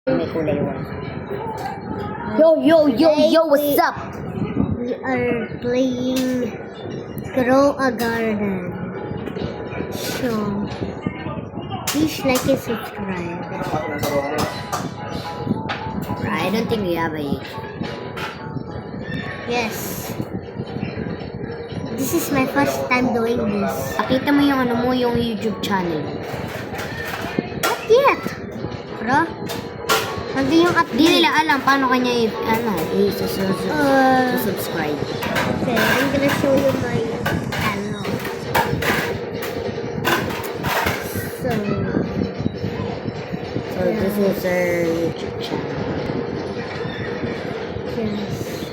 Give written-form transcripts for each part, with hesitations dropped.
May kulay white. Yo, what's up? We are playing Grow a Garden. So, please like and subscribe. I don't think we have a YouTube. Yes. This is my first time doing this. Pakita mo yung yung YouTube channel. Not yet. Bro? Hindi yung update. Di nila alam paano kanya i-subscribe. Okay, I'm gonna show you my channel. So this is our YouTube channel. Yes.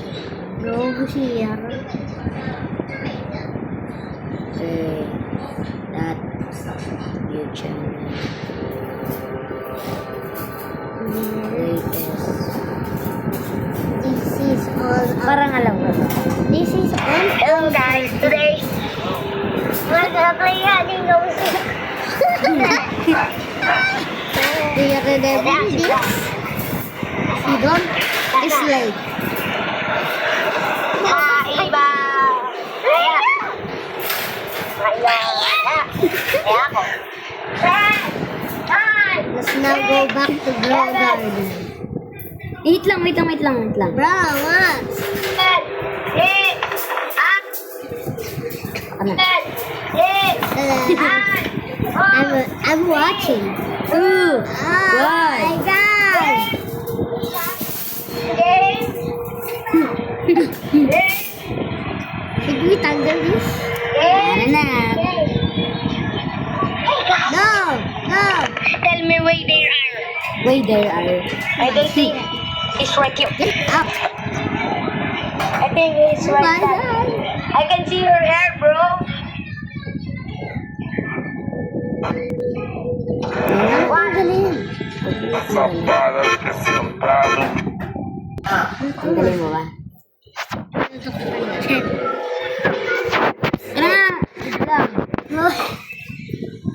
Go here. Okay, that's YouTube. This is all. Parang alam ko. This is all. Hello guys, today we're gonna play hiding no music. Do you remember this? You don't? It's like. Iba. Kaya. Ako. Let's now go back to Grow Garden. Wait lang. Bro, what? Ano? I'm watching. Ooh! Oh my god! Should we tanggal this? Ano na? No! Tell me where they are. Wait, there are. I don't think it's right here. Get up! I think it's Oh right my there. god! I can see your hair, bro. Ang galing. Ang galing mo ba? Tara na! Wait lang.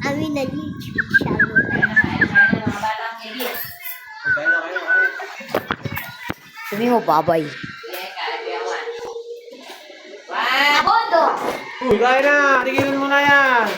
Amin na YouTube channel. Sabi mo, babay. Abondo! Uy, kaya na! Tigilin mo na yan!